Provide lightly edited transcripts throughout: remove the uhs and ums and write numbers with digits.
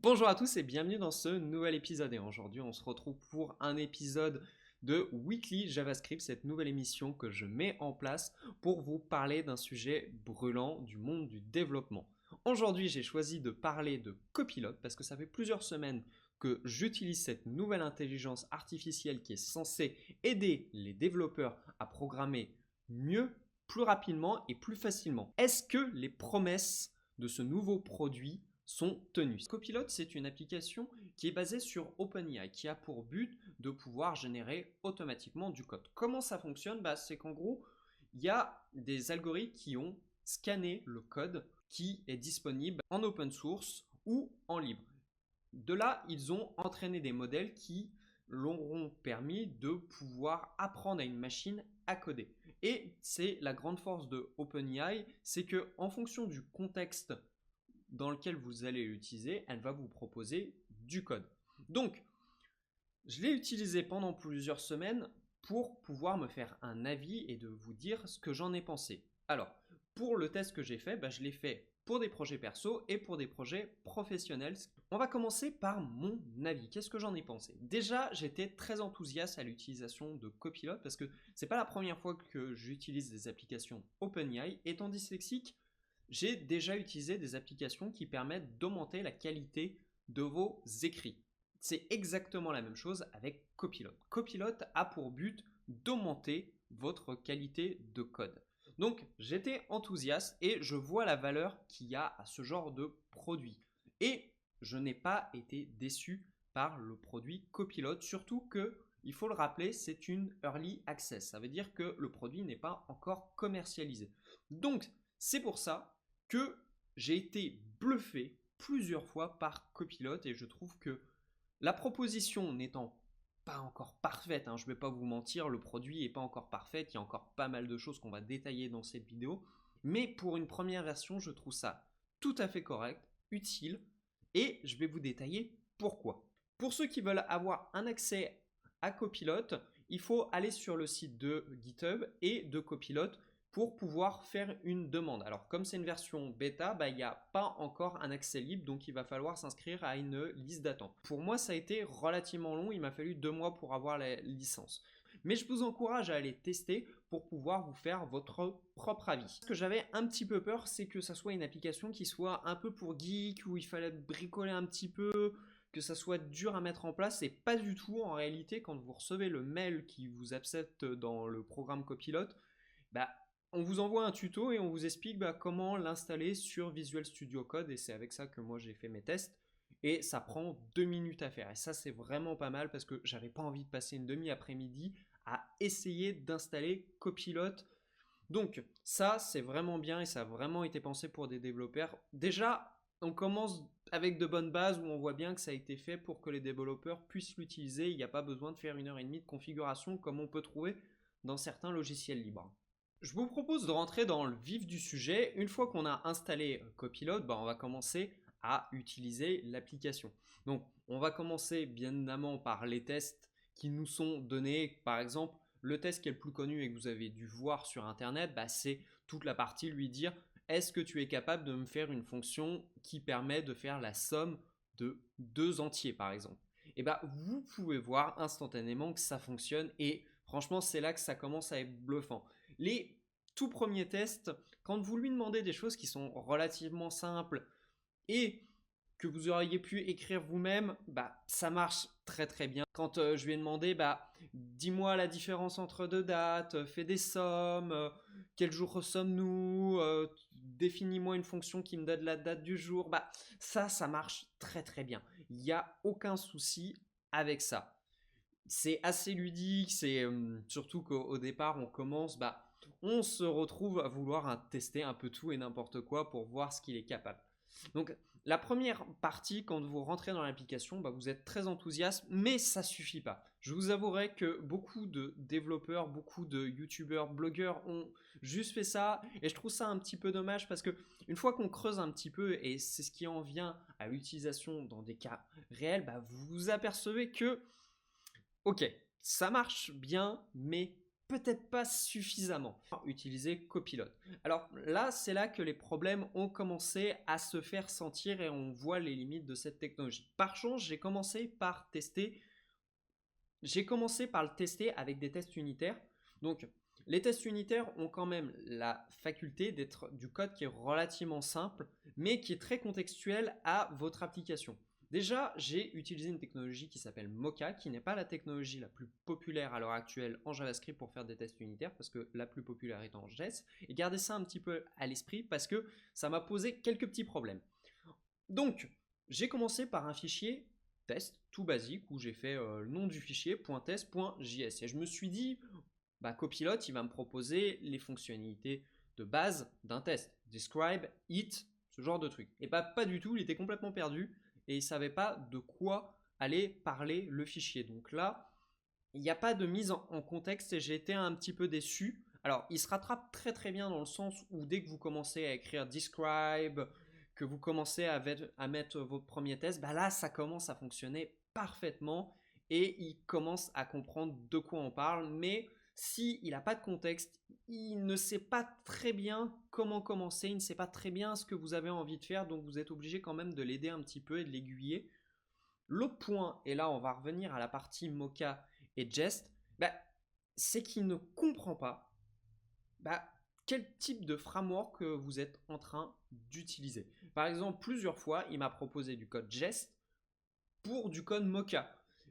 Bonjour à tous et bienvenue dans ce nouvel épisode. Et aujourd'hui, on se retrouve pour un épisode de Weekly JavaScript, cette nouvelle émission que je mets en place pour vous parler d'un sujet brûlant du monde du développement. Aujourd'hui, j'ai choisi de parler de Copilot parce que ça fait plusieurs semaines que j'utilise cette nouvelle intelligence artificielle qui est censée aider les développeurs à programmer mieux, plus rapidement et plus facilement. Est-ce que les promesses de ce nouveau produit sont tenues? Copilot, c'est une application qui est basée sur OpenAI, qui a pour but de pouvoir générer automatiquement du code. Comment ça fonctionne? C'est qu'en gros, il y a des algorithmes qui ont scanné le code qui est disponible en open source ou en libre. De là, ils ont entraîné des modèles qui l'auront permis de pouvoir apprendre à une machine à coder. Et c'est la grande force de OpenAI, c'est que en fonction du contexte dans lequel vous allez l'utiliser, elle va vous proposer du code. Donc, je l'ai utilisé pendant plusieurs semaines pour pouvoir me faire un avis et de vous dire ce que j'en ai pensé. Alors, pour le test que j'ai fait, je l'ai fait pour des projets perso et pour des projets professionnels. On va commencer par mon avis. Qu'est-ce que j'en ai pensé? Déjà, j'étais très enthousiaste à l'utilisation de Copilot parce que c'est pas la première fois que j'utilise des applications OpenAI. Étant dyslexique, j'ai déjà utilisé des applications qui permettent d'augmenter la qualité de vos écrits. C'est exactement la même chose avec Copilot. Copilot a pour but d'augmenter votre qualité de code. Donc j'étais enthousiaste et je vois la valeur qu'il y a à ce genre de produit. Et je n'ai pas été déçu par le produit Copilot, surtout que, il faut le rappeler, c'est une early access. Ça veut dire que le produit n'est pas encore commercialisé. Donc c'est pour ça que j'ai été bluffé plusieurs fois par Copilot et je trouve que la proposition n'étant pas encore parfaite, je ne vais pas vous mentir, le produit n'est pas encore parfait, il y a encore pas mal de choses qu'on va détailler dans cette vidéo, mais pour une première version, je trouve ça tout à fait correct, utile, et je vais vous détailler pourquoi. Pour ceux qui veulent avoir un accès à Copilot, il faut aller sur le site de GitHub et de Copilot pour pouvoir faire une demande. Alors comme c'est une version bêta, il n'y a pas encore un accès libre, donc il va falloir s'inscrire à une liste d'attente. Pour moi, ça a été relativement long, il m'a fallu 2 mois pour avoir la licence. Mais je vous encourage à aller tester pour pouvoir vous faire votre propre avis. Ce que j'avais un petit peu peur, c'est que ça soit une application qui soit un peu pour geek, où il fallait bricoler un petit peu, que ça soit dur à mettre en place. Et pas du tout en réalité. Quand vous recevez le mail qui vous accepte dans le programme Copilot, on vous envoie un tuto et on vous explique comment l'installer sur Visual Studio Code, et c'est avec ça que moi j'ai fait mes tests, et ça prend 2 minutes à faire, et ça c'est vraiment pas mal parce que j'avais pas envie de passer une demi-après-midi à essayer d'installer Copilot. Donc ça c'est vraiment bien et ça a vraiment été pensé pour des développeurs. Déjà on commence avec de bonnes bases où on voit bien que ça a été fait pour que les développeurs puissent l'utiliser. Il n'y a pas besoin de faire 1h30 de configuration comme on peut trouver dans certains logiciels libres. Je vous propose de rentrer dans le vif du sujet. Une fois qu'on a installé Copilot, on va commencer à utiliser l'application. Donc, on va commencer bien évidemment par les tests qui nous sont donnés. Par exemple, le test qui est le plus connu et que vous avez dû voir sur Internet, c'est toute la partie lui dire « Est-ce que tu es capable de me faire une fonction qui permet de faire la somme de 2 entiers, par exemple ?» Et vous pouvez voir instantanément que ça fonctionne et franchement, c'est là que ça commence à être bluffant. Les tout premiers tests, quand vous lui demandez des choses qui sont relativement simples et que vous auriez pu écrire vous-même, ça marche très très bien. Quand je lui ai demandé, dis-moi la différence entre 2 dates, fais des sommes, quel jour sommes-nous, définis-moi une fonction qui me donne la date du jour, ça marche très très bien. Il n'y a aucun souci avec ça. C'est assez ludique, c'est surtout qu'au départ on commence, on se retrouve à vouloir tester un peu tout et n'importe quoi pour voir ce qu'il est capable. Donc la première partie, quand vous rentrez dans l'application, vous êtes très enthousiaste, mais ça ne suffit pas. Je vous avouerai que beaucoup de développeurs, beaucoup de youtubeurs, blogueurs ont juste fait ça, et je trouve ça un petit peu dommage parce que une fois qu'on creuse un petit peu, et c'est ce qui en vient à l'utilisation dans des cas réels, vous vous apercevez que ok, ça marche bien, mais peut-être pas suffisamment utiliser Copilot. Alors là, c'est là que les problèmes ont commencé à se faire sentir et on voit les limites de cette technologie. Par chance, j'ai commencé par le tester avec des tests unitaires. Donc, les tests unitaires ont quand même la faculté d'être du code qui est relativement simple, mais qui est très contextuel à votre application. Déjà, j'ai utilisé une technologie qui s'appelle Mocha, qui n'est pas la technologie la plus populaire à l'heure actuelle en JavaScript pour faire des tests unitaires, parce que la plus populaire est en JS. Et gardez ça un petit peu à l'esprit, parce que ça m'a posé quelques petits problèmes. Donc, j'ai commencé par un fichier test tout basique, où j'ai fait le nom du fichier .test.js. Et je me suis dit, Copilot, il va me proposer les fonctionnalités de base d'un test. Describe, it, ce genre de truc. Et pas du tout, il était complètement perdu et il ne savait pas de quoi allait parler le fichier. Donc là, il n'y a pas de mise en contexte et j'ai été un petit peu déçu. Alors, il se rattrape très très bien dans le sens où dès que vous commencez à écrire describe, que vous commencez à mettre votre premier test, là, ça commence à fonctionner parfaitement et il commence à comprendre de quoi on parle. Mais s'il n'a pas de contexte, il ne sait pas très bien comment commencer, il ne sait pas très bien ce que vous avez envie de faire, donc vous êtes obligé quand même de l'aider un petit peu et de l'aiguiller. L'autre point, et là on va revenir à la partie Mocha et Jest, c'est qu'il ne comprend pas quel type de framework vous êtes en train d'utiliser. Par exemple, plusieurs fois, il m'a proposé du code Jest pour du code Mocha.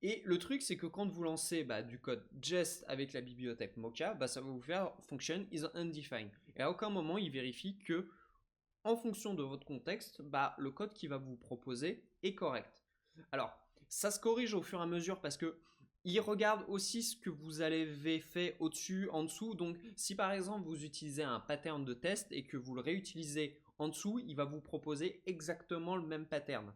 Et le truc, c'est que quand vous lancez du code Jest avec la bibliothèque Mocha, ça va vous faire function is undefined. Et à aucun moment, il vérifie que, en fonction de votre contexte, le code qu'il va vous proposer est correct. Alors, ça se corrige au fur et à mesure parce que il regarde aussi ce que vous avez fait au-dessus, en dessous. Donc, si par exemple vous utilisez un pattern de test et que vous le réutilisez en dessous, il va vous proposer exactement le même pattern.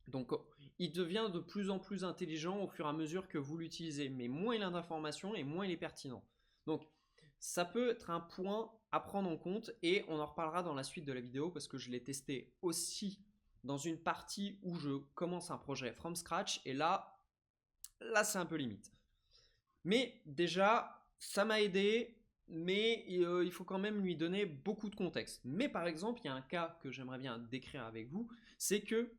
Donc, il devient de plus en plus intelligent au fur et à mesure que vous l'utilisez. Mais moins il a d'informations et moins il est pertinent. Donc, ça peut être un point à prendre en compte et on en reparlera dans la suite de la vidéo parce que je l'ai testé aussi dans une partie où je commence un projet from scratch et là c'est un peu limite. Mais déjà, ça m'a aidé, mais il faut quand même lui donner beaucoup de contexte. Mais par exemple, il y a un cas que j'aimerais bien décrire avec vous, c'est que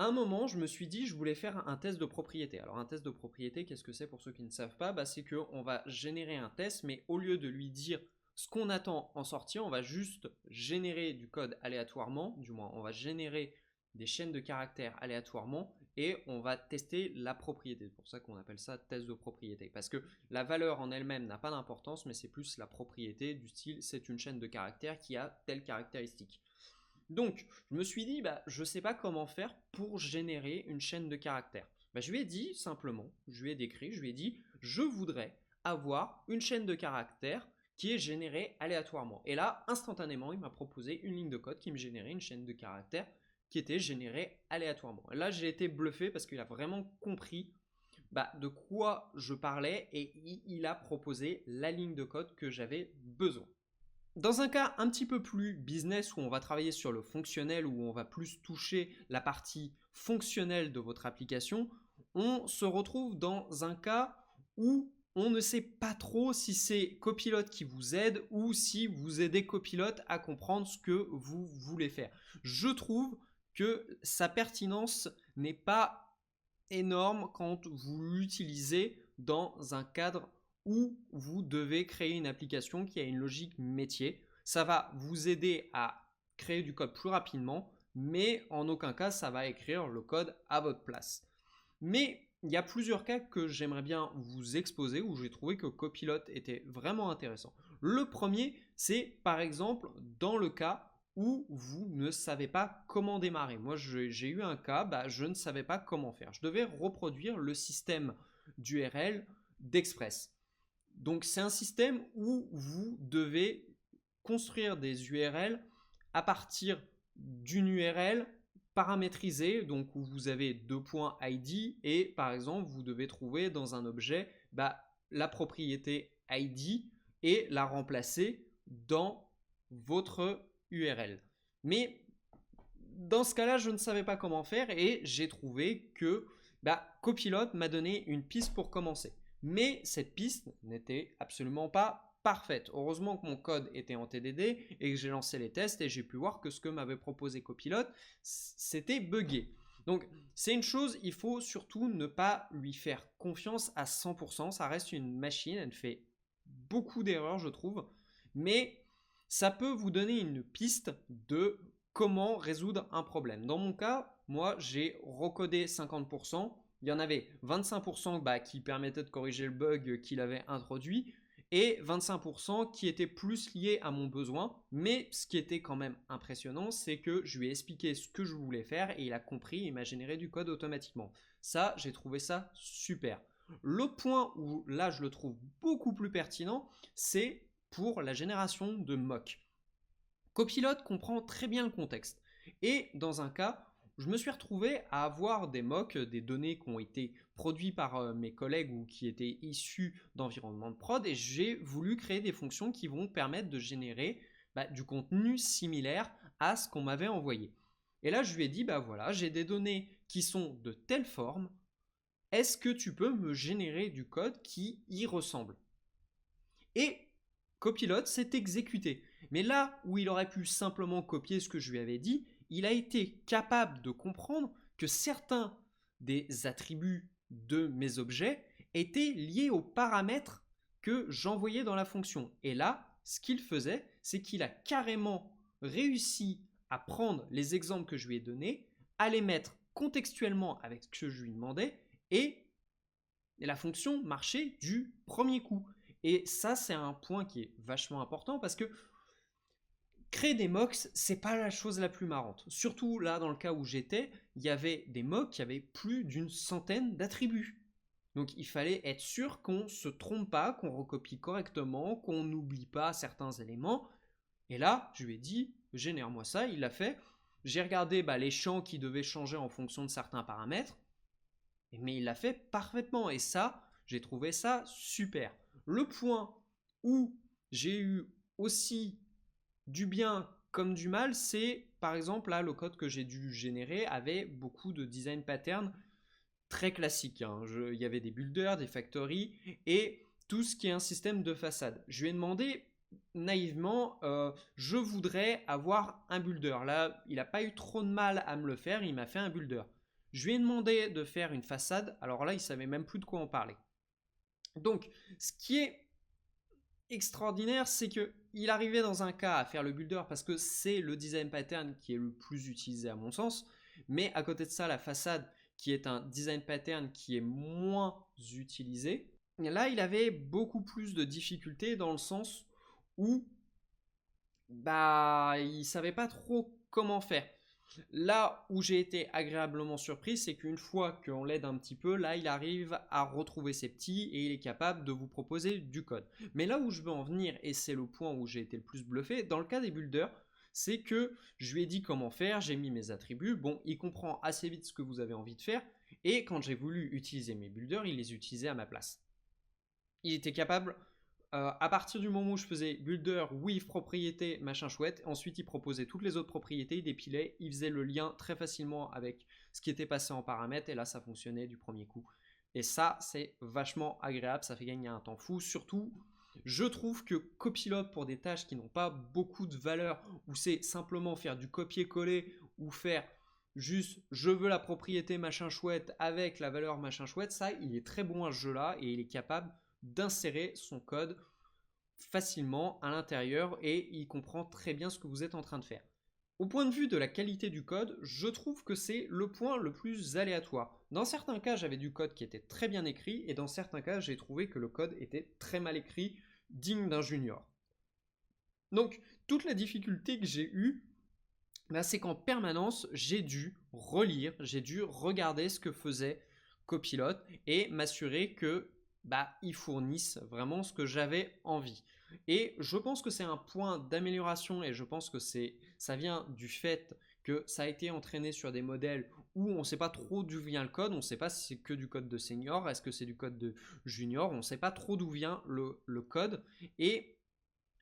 à un moment, je me suis dit, je voulais faire un test de propriété. Alors un test de propriété, qu'est-ce que c'est pour ceux qui ne savent pas? C'est qu'on va générer un test, mais au lieu de lui dire ce qu'on attend en sortie, on va juste générer du code aléatoirement, du moins on va générer des chaînes de caractères aléatoirement et on va tester la propriété. C'est pour ça qu'on appelle ça test de propriété. Parce que la valeur en elle-même n'a pas d'importance, mais c'est plus la propriété du style c'est une chaîne de caractères qui a telle caractéristique. Donc, je me suis dit, je ne sais pas comment faire pour générer une chaîne de caractères. Je lui ai dit simplement, je lui ai décrit, je lui ai dit, je voudrais avoir une chaîne de caractères qui est générée aléatoirement. Et là, instantanément, il m'a proposé une ligne de code qui me générait une chaîne de caractères qui était générée aléatoirement. Et là, j'ai été bluffé parce qu'il a vraiment compris de quoi je parlais et il a proposé la ligne de code que j'avais besoin. Dans un cas un petit peu plus business où on va travailler sur le fonctionnel, où on va plus toucher la partie fonctionnelle de votre application, on se retrouve dans un cas où on ne sait pas trop si c'est Copilot qui vous aide ou si vous aidez Copilot à comprendre ce que vous voulez faire. Je trouve que sa pertinence n'est pas énorme quand vous l'utilisez dans un cadre où vous devez créer une application qui a une logique métier. Ça va vous aider à créer du code plus rapidement, mais en aucun cas ça va écrire le code à votre place. Mais il y a plusieurs cas que j'aimerais bien vous exposer où j'ai trouvé que Copilot était vraiment intéressant. Le premier, c'est par exemple dans le cas où vous ne savez pas comment démarrer. Moi, j'ai eu un cas, je ne savais pas comment faire. Je devais reproduire le système d'URL d'Express. Donc, c'est un système où vous devez construire des URL à partir d'une URL paramétrisée, donc où vous avez deux points ID et par exemple, vous devez trouver dans un objet la propriété ID et la remplacer dans votre URL. Mais dans ce cas-là, je ne savais pas comment faire et j'ai trouvé que Copilot m'a donné une piste pour commencer. Mais cette piste n'était absolument pas parfaite. Heureusement que mon code était en TDD et que j'ai lancé les tests et j'ai pu voir que ce que m'avait proposé Copilot, c'était buggé. Donc c'est une chose, il faut surtout ne pas lui faire confiance à 100%. Ça reste une machine, elle fait beaucoup d'erreurs je trouve, mais ça peut vous donner une piste de comment résoudre un problème. Dans mon cas, moi j'ai recodé 50%, il y en avait 25% qui permettaient de corriger le bug qu'il avait introduit et 25% qui étaient plus liés à mon besoin. Mais ce qui était quand même impressionnant, c'est que je lui ai expliqué ce que je voulais faire et il a compris et il m'a généré du code automatiquement. Ça, j'ai trouvé ça super. Le point où là je le trouve beaucoup plus pertinent, c'est pour la génération de mock. Copilot comprend très bien le contexte. Et dans un cas, je me suis retrouvé à avoir des mocks, des données qui ont été produites par mes collègues ou qui étaient issues d'environnements de prod, et j'ai voulu créer des fonctions qui vont permettre de générer du contenu similaire à ce qu'on m'avait envoyé. Et là, je lui ai dit, voilà, j'ai des données qui sont de telle forme, est-ce que tu peux me générer du code qui y ressemble? Et Copilot s'est exécuté. Mais là où il aurait pu simplement copier ce que je lui avais dit, il a été capable de comprendre que certains des attributs de mes objets étaient liés aux paramètres que j'envoyais dans la fonction. Et là, ce qu'il faisait, c'est qu'il a carrément réussi à prendre les exemples que je lui ai donnés, à les mettre contextuellement avec ce que je lui demandais, et la fonction marchait du premier coup. Et ça, c'est un point qui est vachement important parce que créer des mocks, c'est pas la chose la plus marrante. Surtout là, dans le cas où j'étais, il y avait des mocks qui avaient plus d'une centaine d'attributs. Donc il fallait être sûr qu'on ne se trompe pas, qu'on recopie correctement, qu'on n'oublie pas certains éléments. Et là, je lui ai dit, génère-moi ça, il l'a fait. J'ai regardé les champs qui devaient changer en fonction de certains paramètres. Mais il l'a fait parfaitement. Et ça, j'ai trouvé ça super. Le point où j'ai eu aussi du bien comme du mal, c'est par exemple là le code que j'ai dû générer avait beaucoup de design patterns très classiques. Il y avait des builders, des factories et tout ce qui est un système de façade. Je lui ai demandé naïvement, je voudrais avoir un builder. Là, il n'a pas eu trop de mal à me le faire, il m'a fait un builder. Je lui ai demandé de faire une façade, alors là, il savait même plus de quoi en parler. Donc, ce qui est extraordinaire, c'est qu'il arrivait dans un cas à faire le builder parce que c'est le design pattern qui est le plus utilisé à mon sens, mais à côté de ça, la façade qui est un design pattern qui est moins utilisé, là, il avait beaucoup plus de difficultés dans le sens où il savait pas trop comment faire. Là où j'ai été agréablement surpris, c'est qu'une fois qu'on l'aide un petit peu, là, il arrive à retrouver ses petits et il est capable de vous proposer du code. Mais là où je veux en venir, et c'est le point où j'ai été le plus bluffé, dans le cas des builders, c'est que je lui ai dit comment faire, j'ai mis mes attributs, bon, il comprend assez vite ce que vous avez envie de faire, et quand j'ai voulu utiliser mes builders, il les utilisait à ma place. Il était capable à partir du moment où je faisais builder, with propriété, machin chouette, ensuite il proposait toutes les autres propriétés, il dépilait, il faisait le lien très facilement avec ce qui était passé en paramètres et là ça fonctionnait du premier coup. Et ça c'est vachement agréable, ça fait gagner un temps fou. Surtout, je trouve que Copilot pour des tâches qui n'ont pas beaucoup de valeur, où c'est simplement faire du copier-coller ou faire juste je veux la propriété machin chouette avec la valeur machin chouette, ça il est très bon à ce jeu là et il est capable d'insérer son code facilement à l'intérieur et il comprend très bien ce que vous êtes en train de faire. Au point de vue de la qualité du code, je trouve que c'est le point le plus aléatoire. Dans certains cas, j'avais du code qui était très bien écrit et dans certains cas, j'ai trouvé que le code était très mal écrit, digne d'un junior. Donc, toute la difficulté que j'ai eue, c'est qu'en permanence, j'ai dû relire, j'ai dû regarder ce que faisait Copilot et m'assurer que ils fournissent vraiment ce que j'avais envie. Et je pense que c'est un point d'amélioration et je pense que ça vient du fait que ça a été entraîné sur des modèles où on ne sait pas trop d'où vient le code, on ne sait pas si c'est que du code de senior, est-ce que c'est du code de junior, on ne sait pas trop d'où vient le code et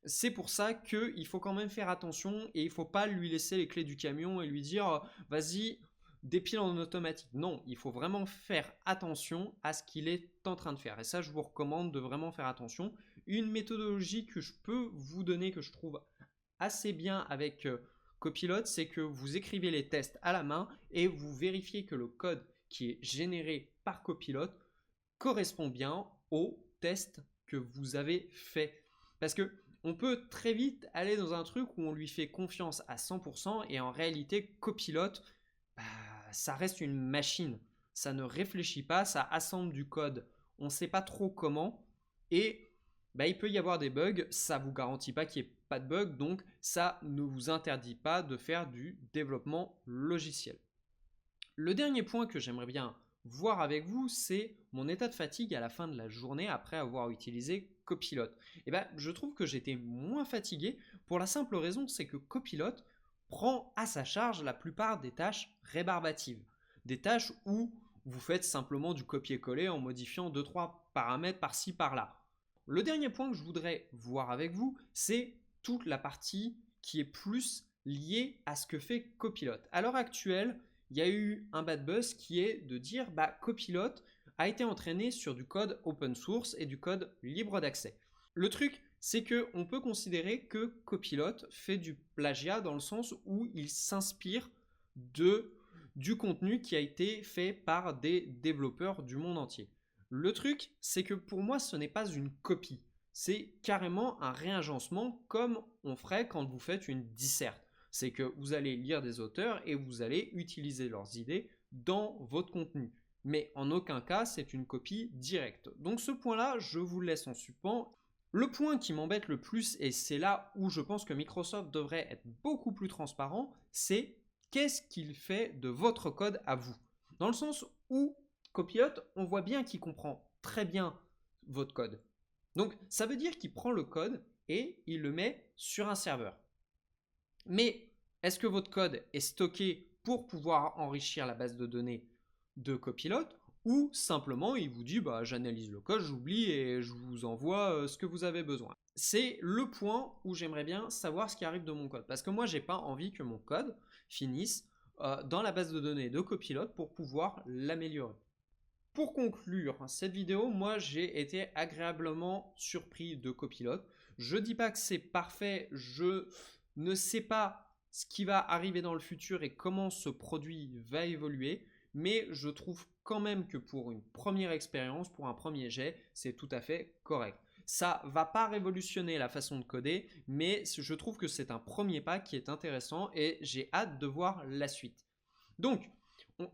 c'est pour ça qu'il faut quand même faire attention et il ne faut pas lui laisser les clés du camion et lui dire vas-y, dépile en automatique. Non, il faut vraiment faire attention à ce qu'il est en train de faire. Et ça, je vous recommande de vraiment faire attention. Une méthodologie que je peux vous donner, que je trouve assez bien avec Copilot, c'est que vous écrivez les tests à la main et vous vérifiez que le code qui est généré par Copilot correspond bien au test que vous avez fait. Parce que on peut très vite aller dans un truc où on lui fait confiance à 100% et en réalité Copilot, ça reste une machine. Ça ne réfléchit pas, ça assemble du code, on ne sait pas trop comment et il peut y avoir des bugs, ça ne vous garantit pas qu'il n'y ait pas de bugs, donc ça ne vous interdit pas de faire du développement logiciel. Le dernier point que j'aimerais bien voir avec vous, c'est mon état de fatigue à la fin de la journée après avoir utilisé Copilot. Je trouve que j'étais moins fatigué pour la simple raison, c'est que Copilot prend à sa charge la plupart des tâches rébarbatives. Des tâches où vous faites simplement du copier-coller en modifiant 2-3 paramètres par-ci par-là. Le dernier point que je voudrais voir avec vous, c'est toute la partie qui est plus liée à ce que fait Copilot. À l'heure actuelle, il y a eu un bad buzz qui est de dire Copilot a été entraîné sur du code open source et du code libre d'accès. Le truc, c'est qu'on peut considérer que Copilot fait du plagiat dans le sens où il s'inspire du contenu qui a été fait par des développeurs du monde entier. Le truc, c'est que pour moi, ce n'est pas une copie. C'est carrément un réagencement comme on ferait quand vous faites une disserte. C'est que vous allez lire des auteurs et vous allez utiliser leurs idées dans votre contenu. Mais en aucun cas, c'est une copie directe. Donc ce point-là, je vous le laisse en suspens. Le point qui m'embête le plus, et c'est là où je pense que Microsoft devrait être beaucoup plus transparent, c'est qu'est-ce qu'il fait de votre code à vous. Dans le sens où Copilot, on voit bien qu'il comprend très bien votre code. Donc ça veut dire qu'il prend le code et il le met sur un serveur. Mais est-ce que votre code est stocké pour pouvoir enrichir la base de données de Copilot ou simplement il vous dit j'analyse le code, j'oublie et je vous envoie ce que vous avez besoin. C'est le point où j'aimerais bien savoir ce qui arrive de mon code parce que moi j'ai pas envie que mon code finisse dans la base de données de Copilot pour pouvoir l'améliorer. Pour conclure cette vidéo, moi j'ai été agréablement surpris de Copilot. Je dis pas que c'est parfait, je ne sais pas ce qui va arriver dans le futur et comment ce produit va évoluer, mais je trouve quand même que pour une première expérience, pour un premier jet, c'est tout à fait correct. Ça ne va pas révolutionner la façon de coder, mais je trouve que c'est un premier pas qui est intéressant et j'ai hâte de voir la suite. Donc,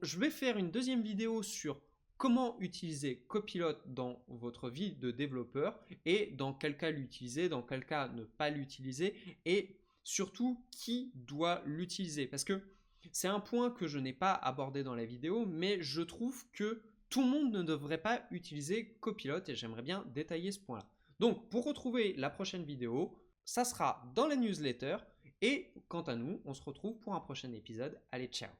je vais faire une deuxième vidéo sur comment utiliser Copilot dans votre vie de développeur et dans quel cas l'utiliser, dans quel cas ne pas l'utiliser et surtout qui doit l'utiliser. Parce que c'est un point que je n'ai pas abordé dans la vidéo, mais je trouve que tout le monde ne devrait pas utiliser Copilot et j'aimerais bien détailler ce point-là. Donc, pour retrouver la prochaine vidéo, ça sera dans la newsletter et quant à nous, on se retrouve pour un prochain épisode. Allez, ciao!